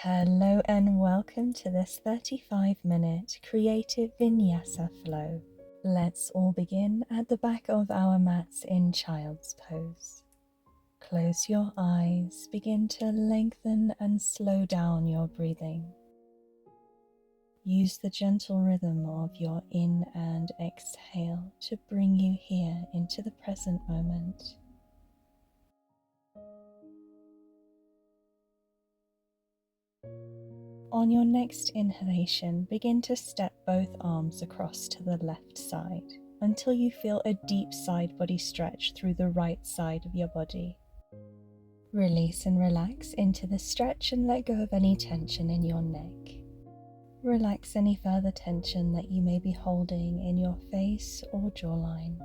Hello and welcome to this 35-minute Creative Vinyasa Flow. Let's all begin at the back of our mats in Child's Pose. Close your eyes, begin to lengthen and slow down your breathing. Use the gentle rhythm of your in and exhale to bring you here into the present moment. On your next inhalation, begin to step both arms across to the left side until you feel a deep side body stretch through the right side of your body. Release and relax into the stretch and let go of any tension in your neck. Relax any further tension that you may be holding in your face or jawline.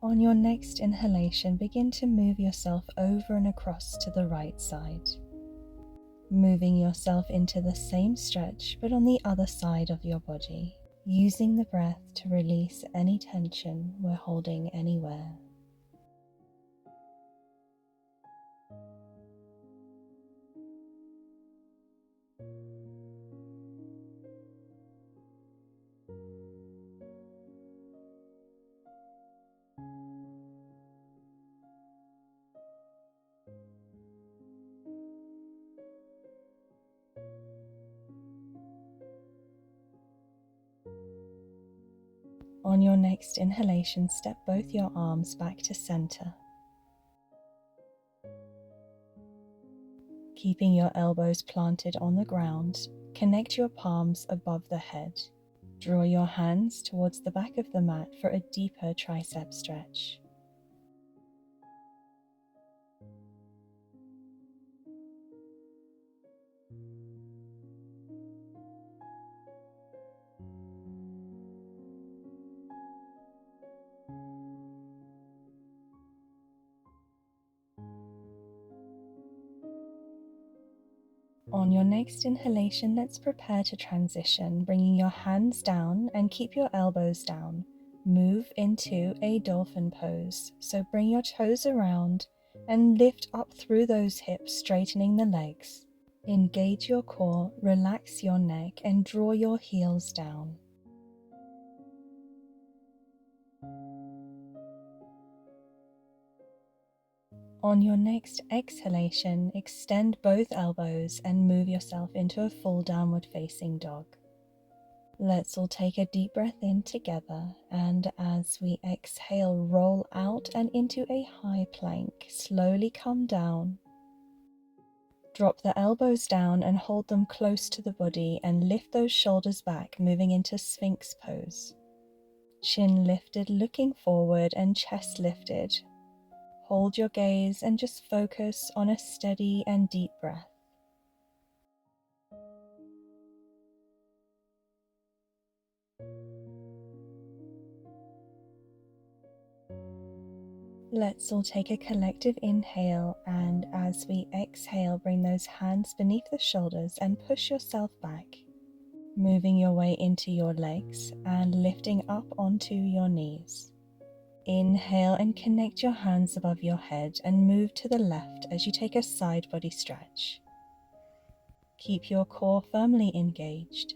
On your next inhalation, begin to move yourself over and across to the right side, moving yourself into the same stretch but on the other side of your body, using the breath to release any tension we're holding anywhere. On your next inhalation, step both your arms back to center. Keeping your elbows planted on the ground, connect your palms above the head. Draw your hands towards the back of the mat for a deeper tricep stretch. On your next inhalation, let's prepare to transition, bringing your hands down and keep your elbows down. Move into a dolphin pose, so bring your toes around and lift up through those hips, straightening the legs. Engage your core, relax your neck and draw your heels down. On your next exhalation, extend both elbows and move yourself into a full downward facing dog. Let's all take a deep breath in together, and as we exhale, roll out and into a high plank. Slowly come down. Drop the elbows down and hold them close to the body and lift those shoulders back, moving into Sphinx pose. Chin lifted, looking forward, and chest lifted. Hold your gaze and just focus on a steady and deep breath. Let's all take a collective inhale, and as we exhale, bring those hands beneath the shoulders and push yourself back, moving your way into your legs and lifting up onto your knees. Inhale and connect your hands above your head and move to the left as you take a side body stretch. Keep your core firmly engaged.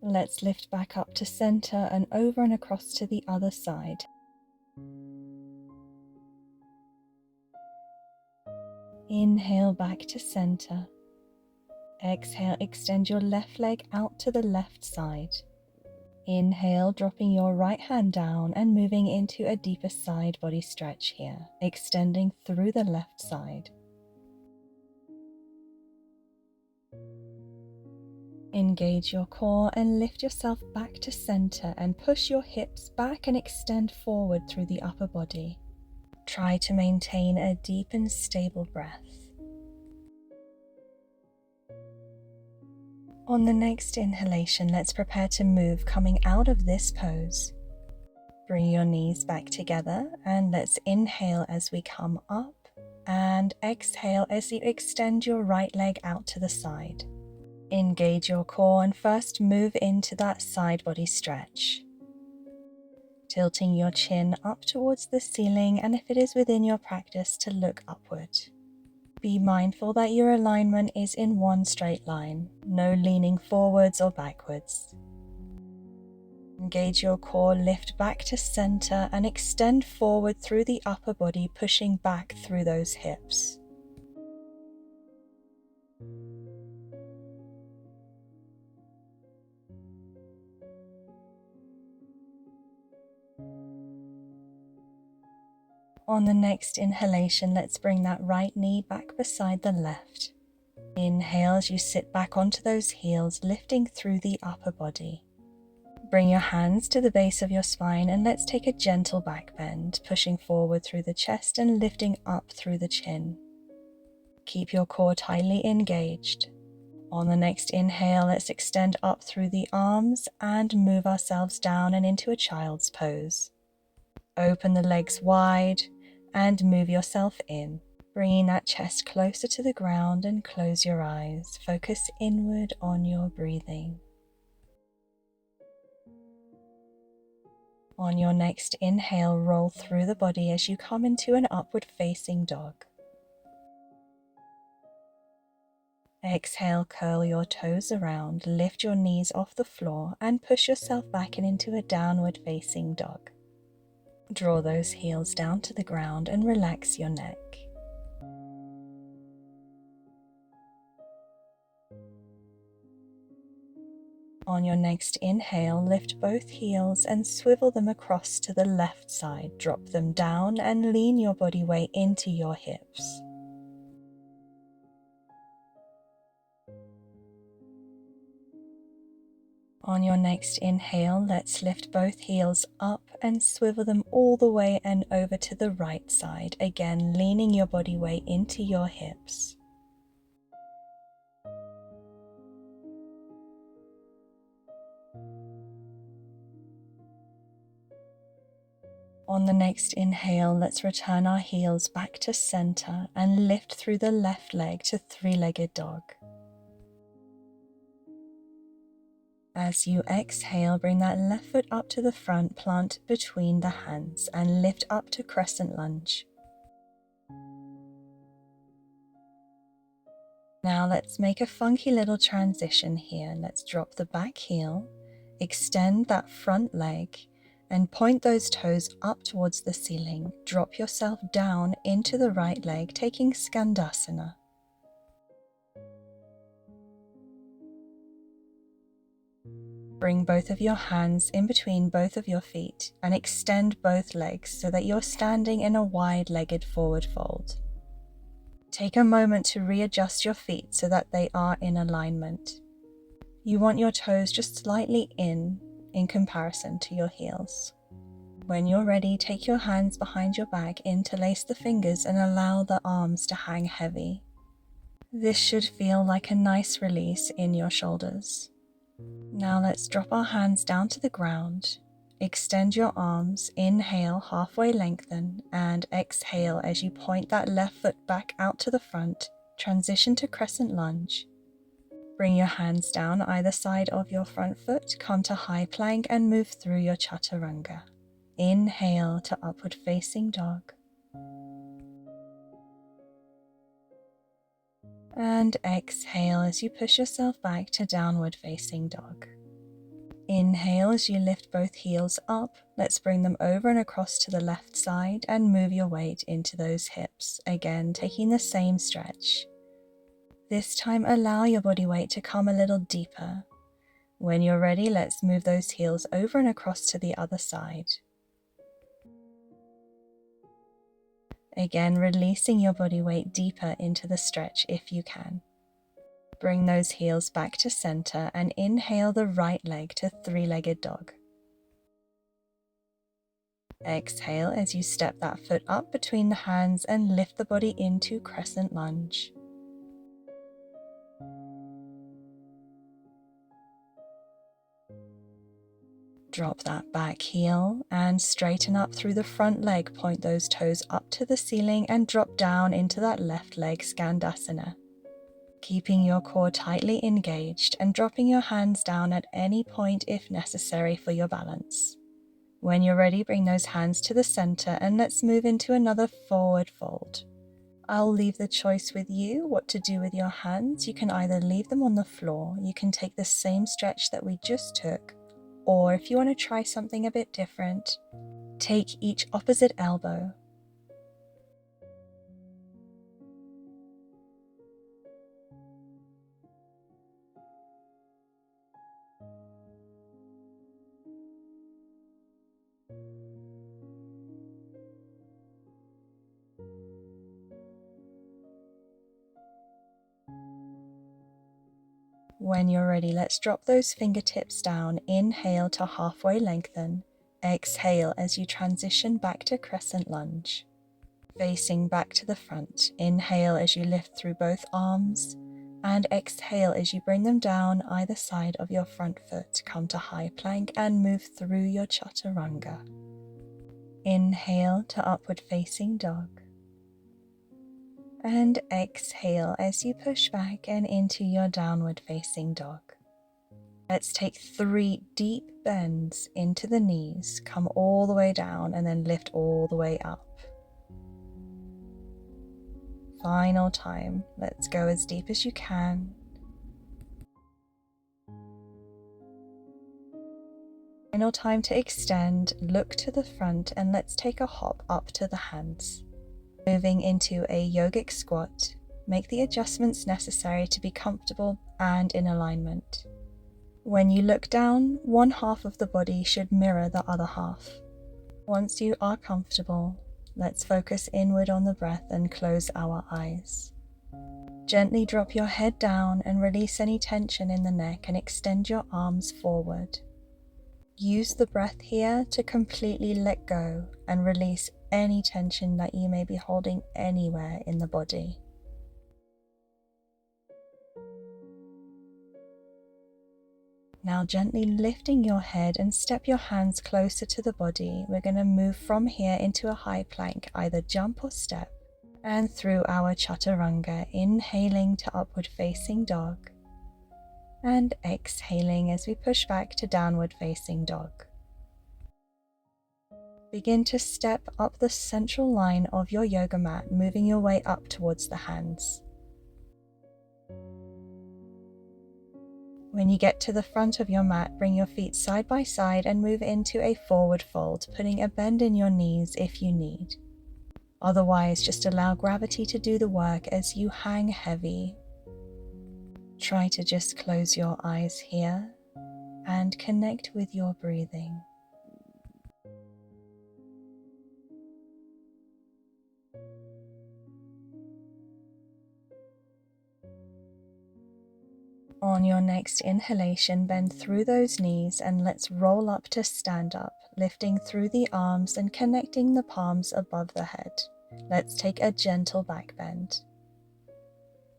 Let's lift back up to center and over and across to the other side. Inhale back to center. Exhale, extend your left leg out to the left side. Inhale, dropping your right hand down and moving into a deeper side body stretch here, extending through the left side. Engage your core and lift yourself back to center and push your hips back and extend forward through the upper body. Try to maintain a deep and stable breath. On the next inhalation, let's prepare to move, coming out of this pose. Bring your knees back together and let's inhale as we come up And exhale as you extend your right leg out to the side. Engage your core and first move into that side body stretch. Tilting your chin up towards the ceiling, and if it is within your practice, to look upward. Be mindful that your alignment is in one straight line, no leaning forwards or backwards. Engage your core, lift back to center and extend forward through the upper body, pushing back through those hips. On the next inhalation, let's bring that right knee back beside the left. Inhale as you sit back onto those heels, lifting through the upper body. Bring your hands to the base of your spine and let's take a gentle back bend, pushing forward through the chest and lifting up through the chin. Keep your core tightly engaged. On the next inhale, let's extend up through the arms and move ourselves down and into a child's pose. Open the legs wide and move yourself in, bringing that chest closer to the ground, and close your eyes. Focus inward on your breathing. On your next inhale, roll through the body as you come into an upward facing dog. Exhale, curl your toes around, lift your knees off the floor and push yourself back into a downward facing dog. Draw those heels down to the ground and relax your neck. On your next inhale, lift both heels and swivel them across to the left side. Drop them down and lean your body weight into your hips. On your next inhale, let's lift both heels up and swivel them all the way and over to the right side, again leaning your body weight into your hips. On the next inhale, let's return our heels back to center and lift through the left leg to three-legged dog. As you exhale, bring that left foot up to the front, plant between the hands and lift up to crescent lunge. Now let's make a funky little transition here. Let's drop the back heel, extend that front leg and point those toes up towards the ceiling. Drop yourself down into the right leg, taking Skandasana. Bring both of your hands in between both of your feet and extend both legs so that you're standing in a wide-legged forward fold. Take a moment to readjust your feet so that they are in alignment. You want your toes just slightly in comparison to your heels. When you're ready, take your hands behind your back, interlace the fingers and allow the arms to hang heavy. This should feel like a nice release in your shoulders. Now let's drop our hands down to the ground. Extend your arms, inhale, halfway lengthen, and exhale as you point that left foot back out to the front. Transition to crescent lunge. Bring your hands down either side of your front foot, come to high plank and move through your chaturanga. Inhale to upward facing dog. And exhale as you push yourself back to downward facing dog. Inhale as you lift both heels up. Let's bring them over and across to the left side and move your weight into those hips. Again, taking the same stretch. This time, allow your body weight to come a little deeper. When you're ready, let's move those heels over and across to the other side. Again, releasing your body weight deeper into the stretch if you can. Bring those heels back to center and inhale the right leg to three-legged dog. Exhale as you step that foot up between the hands and lift the body into crescent lunge. Drop that back heel and straighten up through the front leg. Point those toes up to the ceiling and drop down into that left leg Skandasana. Keeping your core tightly engaged and dropping your hands down at any point if necessary for your balance. When you're ready, bring those hands to the center and let's move into another forward fold. I'll leave the choice with you what to do with your hands. You can either leave them on the floor, you can take the same stretch that we just took, or if you want to try something a bit different, take each opposite elbow. When you're ready, let's drop those fingertips down. Inhale to halfway lengthen. Exhale as you transition back to crescent lunge. Facing back to the front. Inhale as you lift through both arms. And exhale as you bring them down either side of your front foot. Come to high plank and move through your chaturanga. Inhale to upward facing dog. And exhale as you push back and into your downward facing dog. Let's take 3 deep bends into the knees, come all the way down and then lift all the way up. Final time, let's go as deep as you can. Final time to extend, look to the front and let's take a hop up to the hands. Moving into a yogic squat, make the adjustments necessary to be comfortable and in alignment. When you look down, one half of the body should mirror the other half. Once you are comfortable, let's focus inward on the breath and close our eyes. Gently drop your head down and release any tension in the neck and extend your arms forward. Use the breath here to completely let go and release any tension that you may be holding anywhere in the body. Now gently lifting your head and step your hands closer to the body. We're going to move from here into a high plank, either jump or step, and through our chaturanga, inhaling to upward facing dog, and exhaling as we push back to downward facing dog. Begin to step up the central line of your yoga mat, moving your way up towards the hands. When you get to the front of your mat, bring your feet side by side and move into a forward fold, putting a bend in your knees if you need. Otherwise, just allow gravity to do the work as you hang heavy. Try to just close your eyes here and connect with your breathing. On your next inhalation, bend through those knees and let's roll up to stand up, lifting through the arms and connecting the palms above the head. Let's take a gentle back bend.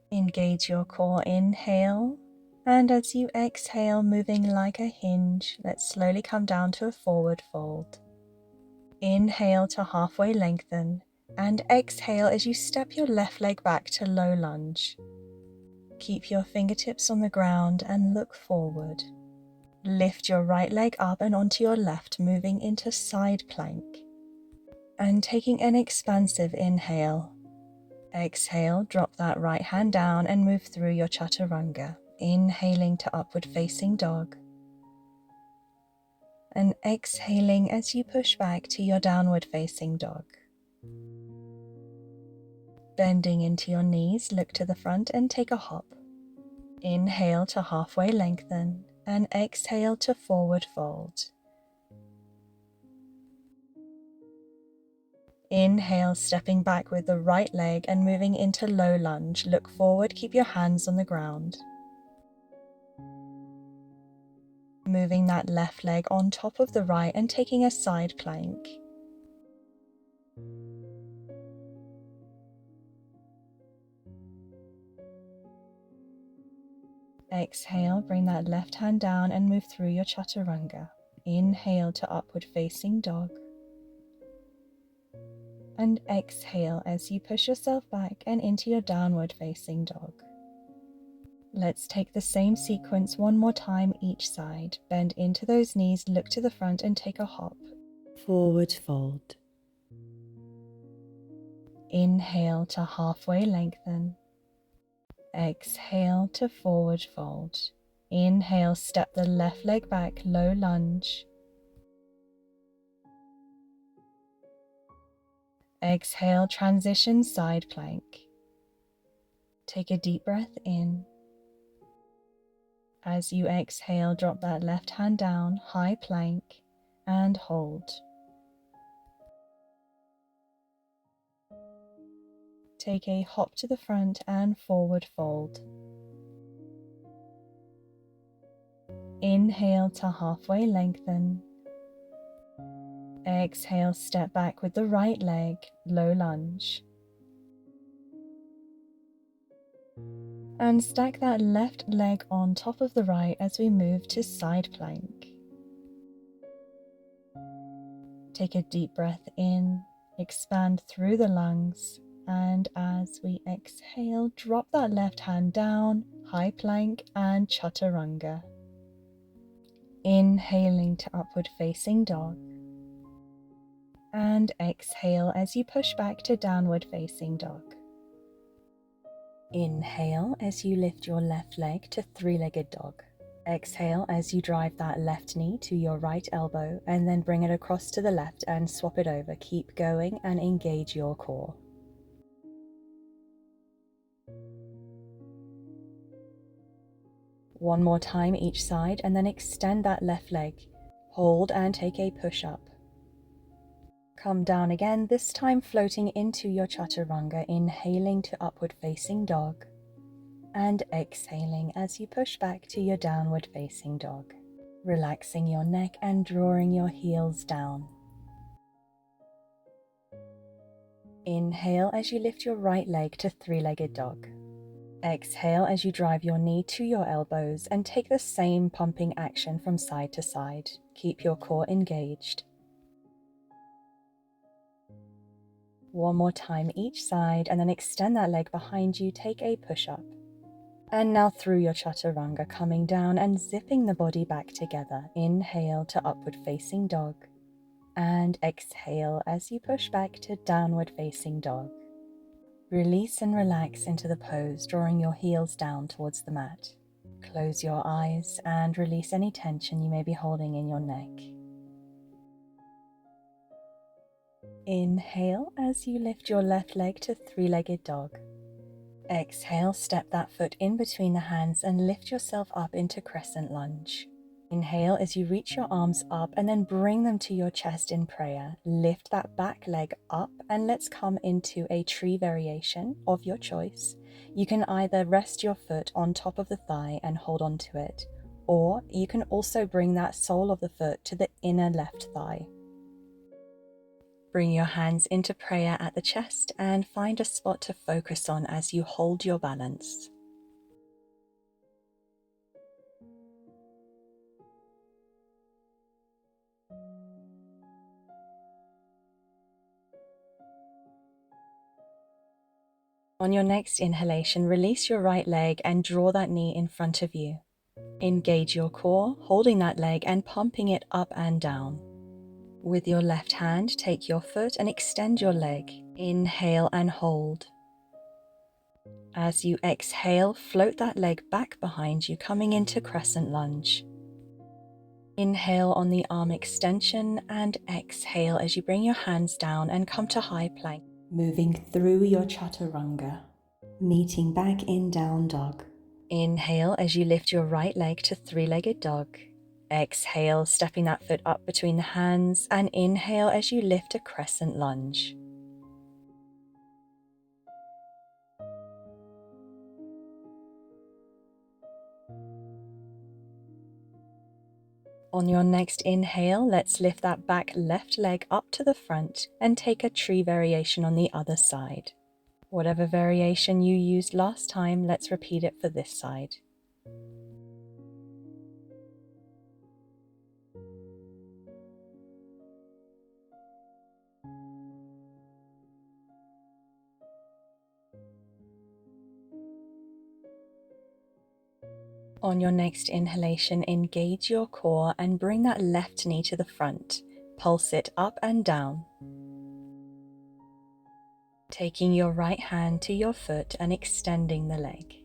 Engage your core, inhale, and as you exhale, moving like a hinge, let's slowly come down to a forward fold. Inhale to halfway lengthen, and exhale as you step your left leg back to low lunge. Keep your fingertips on the ground and look forward. Lift your right leg up and onto your left, moving into side plank. And taking an expansive inhale. Exhale, drop that right hand down and move through your chaturanga. Inhaling to upward facing dog. And exhaling as you push back to your downward facing dog. Bending into your knees, look to the front and take a hop. Inhale to halfway lengthen and exhale to forward fold. Inhale, stepping back with the right leg and moving into low lunge. Look forward, keep your hands on the ground. Moving that left leg on top of the right and taking a side plank. Exhale, bring that left hand down and move through your chaturanga. Inhale to upward facing dog. And exhale as you push yourself back and into your downward facing dog. Let's take the same sequence one more time each side. Bend into those knees, look to the front and take a hop. Forward fold. Inhale to halfway lengthen. Exhale to forward fold. Inhale, step the left leg back, low lunge. Exhale, transition side plank. Take a deep breath in. As you exhale, drop that left hand down, high plank, and hold. Take a hop to the front and forward fold. Inhale to halfway lengthen. Exhale, step back with the right leg, low lunge. And stack that left leg on top of the right as we move to side plank. Take a deep breath in, expand through the lungs, and as we exhale, drop that left hand down, high plank and chaturanga. Inhaling to upward facing dog. And exhale as you push back to downward facing dog. Inhale as you lift your left leg to three-legged dog. Exhale as you drive that left knee to your right elbow and then bring it across to the left and swap it over. Keep going and engage your core. One more time each side and then extend that left leg. Hold and take a push-up. Come down again, this time floating into your chaturanga, inhaling to upward facing dog and exhaling as you push back to your downward facing dog, relaxing your neck and drawing your heels down. Inhale as you lift your right leg to three-legged dog. Exhale as you drive your knee to your elbows and take the same pumping action from side to side. Keep your core engaged. One more time each side and then extend that leg behind you, take a push-up. And now through your chaturanga, coming down and zipping the body back together. Inhale to upward facing dog and exhale as you push back to downward facing dog. Release and relax into the pose, drawing your heels down towards the mat. Close your eyes and release any tension you may be holding in your neck. Inhale as you lift your left leg to three-legged dog. Exhale, step that foot in between the hands and lift yourself up into crescent lunge. Inhale as you reach your arms up and then bring them to your chest in prayer. Lift that back leg up and let's come into a tree variation of your choice. You can either rest your foot on top of the thigh and hold on to it, or you can also bring that sole of the foot to the inner left thigh. Bring your hands into prayer at the chest and find a spot to focus on as you hold your balance. On your next inhalation, release your right leg and draw that knee in front of you. Engage your core, holding that leg and pumping it up and down. With your left hand, take your foot and extend your leg. Inhale and hold. As you exhale, float that leg back behind you, coming into crescent lunge. Inhale on the arm extension and exhale as you bring your hands down and come to high plank. Moving through your chaturanga, meeting back in down dog. Inhale as you lift your right leg to three-legged dog. Exhale, stepping that foot up between the hands, and inhale as you lift a crescent lunge. On your next inhale, let's lift that back left leg up to the front and take a tree variation on the other side. Whatever variation you used last time, let's repeat it for this side. On your next inhalation, engage your core and bring that left knee to the front. Pulse it up and down. Taking your right hand to your foot and extending the leg.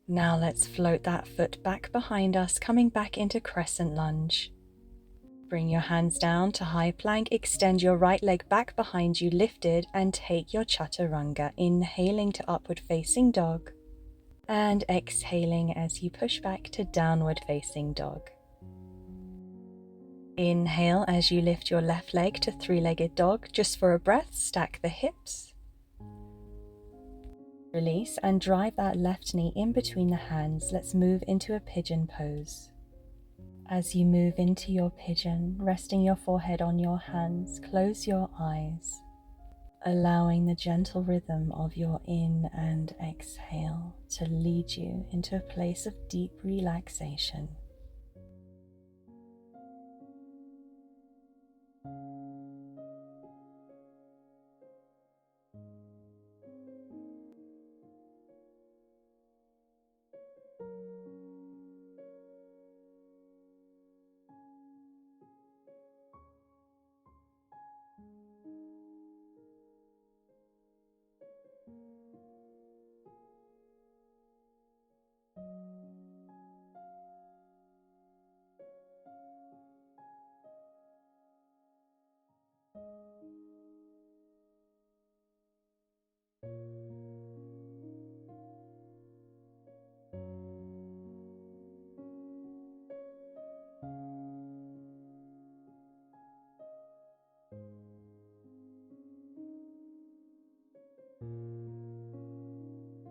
Now let's float that foot back behind us, coming back into crescent lunge. Bring your hands down to high plank, extend your right leg back behind you, lifted, and take your chaturanga, inhaling to upward facing dog, and exhaling as you push back to downward facing dog. Inhale as you lift your left leg to three-legged dog. Just for a breath, stack the hips. Release and drive that left knee in between the hands. Let's move into a pigeon pose. As you move into your pigeon, resting your forehead on your hands, close your eyes, allowing the gentle rhythm of your in and exhale to lead you into a place of deep relaxation.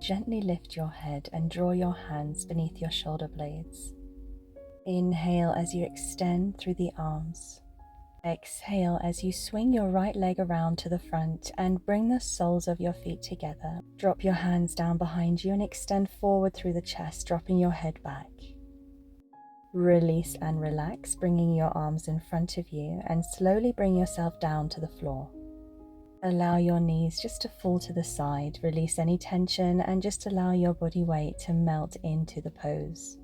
Gently lift your head and draw your hands beneath your shoulder blades. Inhale as you extend through the arms. Exhale as you swing your right leg around to the front and bring the soles of your feet together. Drop your hands down behind you and extend forward through the chest, dropping your head back. Release and relax, bringing your arms in front of you, and slowly bring yourself down to the floor. Allow your knees just to fall to the side, release any tension, and just allow your body weight to melt into the pose.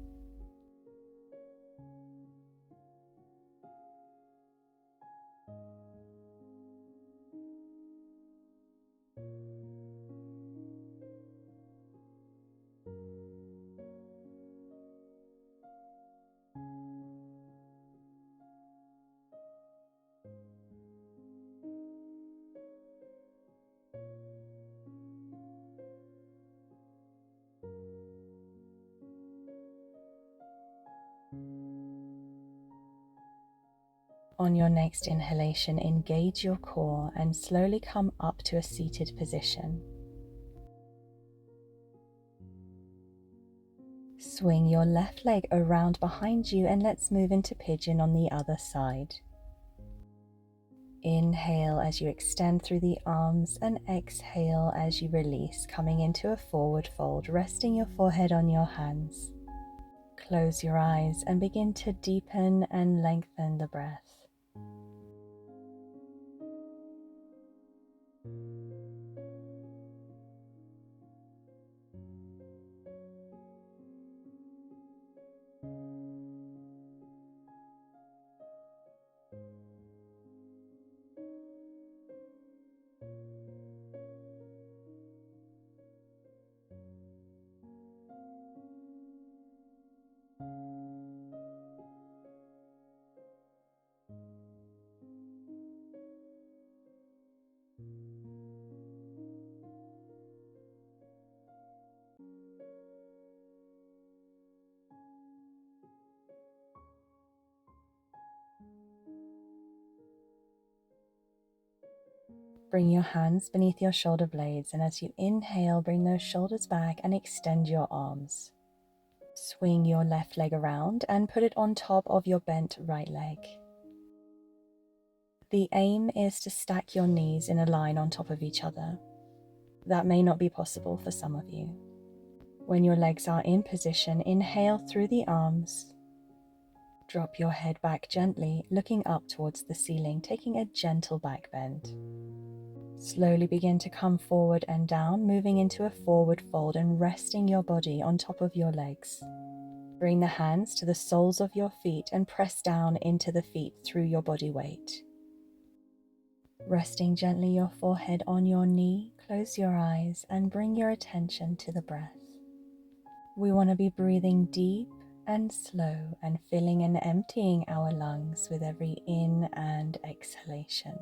On your next inhalation, engage your core and slowly come up to a seated position. Swing your left leg around behind you and let's move into pigeon on the other side. Inhale as you extend through the arms and exhale as you release, coming into a forward fold, resting your forehead on your hands. Close your eyes and begin to deepen and lengthen the breath. Bring your hands beneath your shoulder blades, and as you inhale, bring those shoulders back and extend your arms. Swing your left leg around and put it on top of your bent right leg. The aim is to stack your knees in a line on top of each other. That may not be possible for some of you. When your legs are in position, inhale through the arms. Drop your head back gently, looking up towards the ceiling, taking a gentle back bend. Slowly begin to come forward and down, moving into a forward fold and resting your body on top of your legs. Bring the hands to the soles of your feet and press down into the feet through your body weight. Resting gently your forehead on your knee, close your eyes and bring your attention to the breath. We want to be breathing deep and slow and filling and emptying our lungs with every in and exhalation.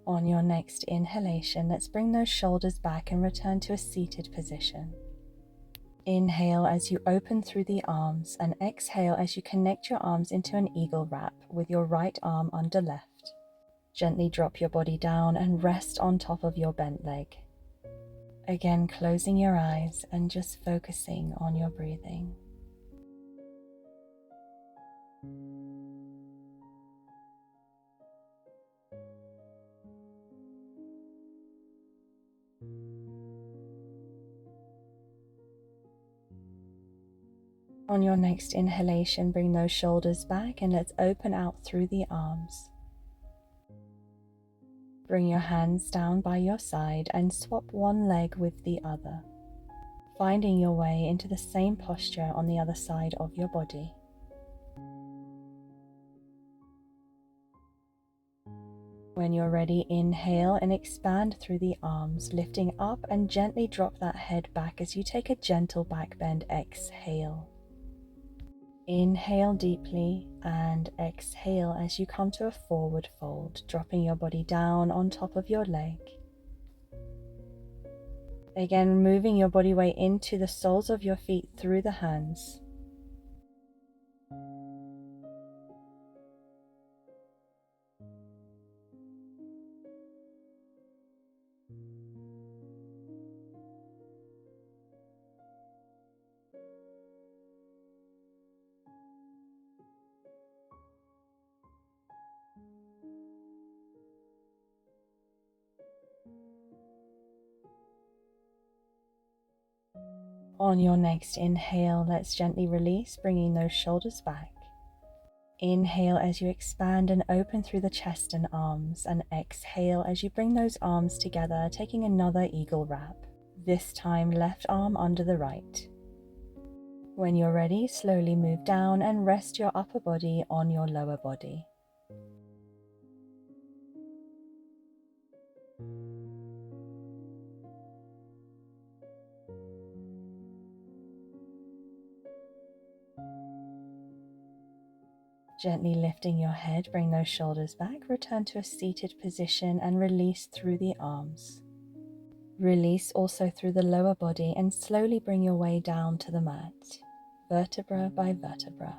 On your next inhalation, let's bring those shoulders back and return to a seated position. Inhale as you open through the arms and exhale as you connect your arms into an eagle wrap with your right arm under left. Gently drop your body down and rest on top of your bent leg. Again, closing your eyes and just focusing on your breathing. On your next inhalation, bring those shoulders back and let's open out through the arms. Bring your hands down by your side and swap one leg with the other, finding your way into the same posture on the other side of your body. When you're ready, inhale and expand through the arms, lifting up and gently drop that head back as you take a gentle back bend. Exhale. Inhale deeply and exhale as you come to a forward fold, dropping your body down on top of your leg. Again, moving your body weight into the soles of your feet through the hands. On your next inhale, let's gently release, bringing those shoulders back. Inhale as you expand and open through the chest and arms, and exhale as you bring those arms together, taking another eagle wrap. This time, left arm under the right. When you're ready, slowly move down and rest your upper body on your lower body. Gently lifting your head, bring those shoulders back, return to a seated position and release through the arms. Release also through the lower body and slowly bring your way down to the mat, vertebra by vertebra.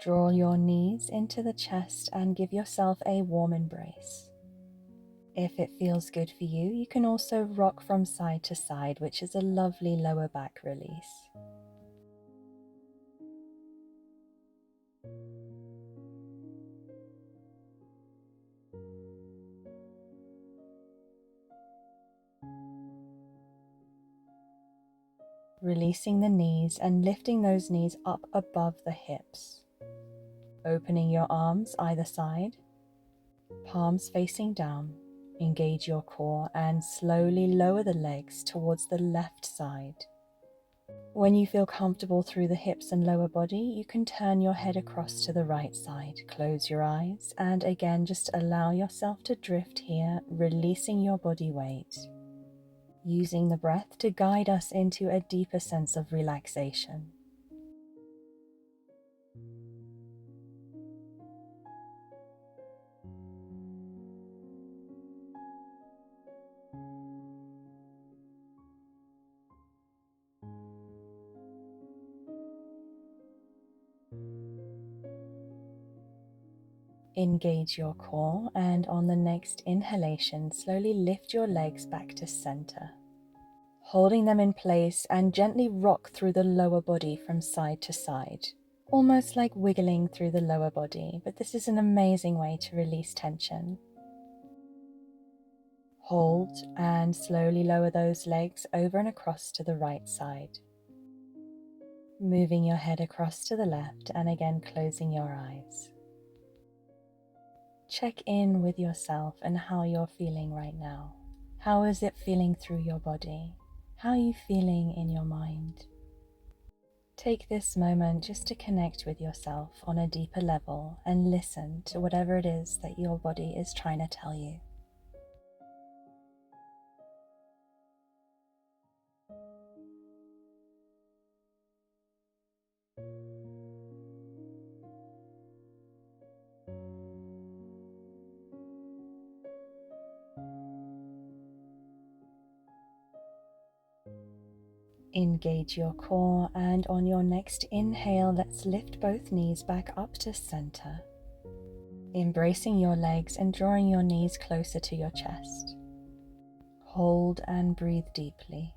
Draw your knees into the chest and give yourself a warm embrace. If it feels good for you, you can also rock from side to side, which is a lovely lower back release. Releasing the knees and lifting those knees up above the hips. Opening your arms either side, palms facing down. Engage your core and slowly lower the legs towards the left side. When you feel comfortable through the hips and lower body, you can turn your head across to the right side. Close your eyes and again just allow yourself to drift here, releasing your body weight. Using the breath to guide us into a deeper sense of relaxation. Engage your core and on the next inhalation, slowly lift your legs back to center. Holding them in place and gently rock through the lower body from side to side, almost like wiggling through the lower body, but this is an amazing way to release tension. Hold and slowly lower those legs over and across to the right side. Moving your head across to the left and again closing your eyes. Check in with yourself and how you're feeling right now. How is it feeling through your body? How are you feeling in your mind? Take this moment just to connect with yourself on a deeper level and listen to whatever it is that your body is trying to tell you. Engage your core, and on your next inhale, let's lift both knees back up to center. Embracing your legs and drawing your knees closer to your chest. Hold and breathe deeply.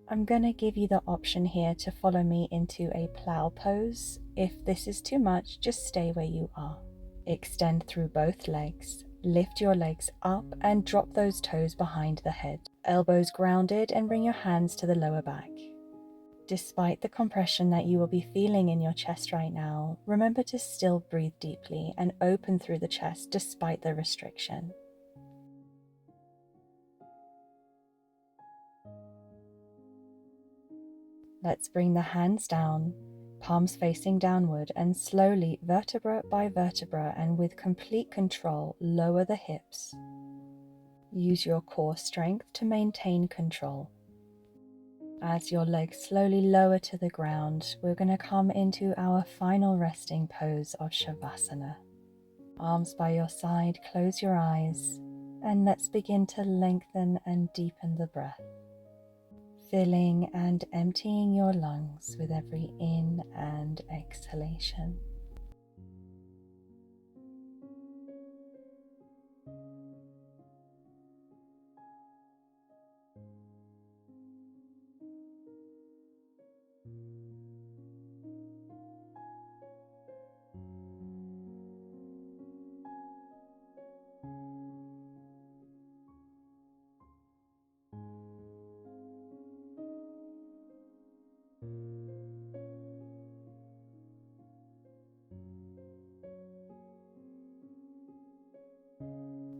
I'm going to give you the option here to follow me into a plow pose. If this is too much, just stay where you are. Extend through both legs. Lift your legs up and drop those toes behind the head. Elbows grounded, and bring your hands to the lower back. Despite the compression that you will be feeling in your chest right now, remember to still breathe deeply and open through the chest despite the restriction. Let's bring the hands down, palms facing downward, and slowly, vertebra by vertebra and with complete control, lower the hips. Use your core strength to maintain control. As your legs slowly lower to the ground, we're going to come into our final resting pose of Shavasana. Arms by your side, close your eyes, and let's begin to lengthen and deepen the breath, filling and emptying your lungs with every in and exhalation.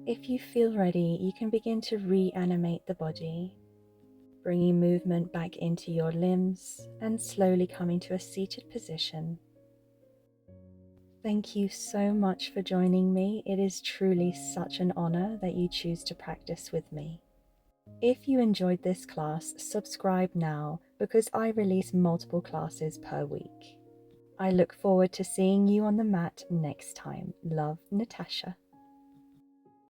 If you feel ready, you can begin to reanimate the body, bringing movement back into your limbs and slowly coming to a seated position. Thank you so much for joining me. It is truly such an honor that you choose to practice with me. If you enjoyed this class, subscribe now because I release multiple classes per week. I look forward to seeing you on the mat next time. Love, Natasha.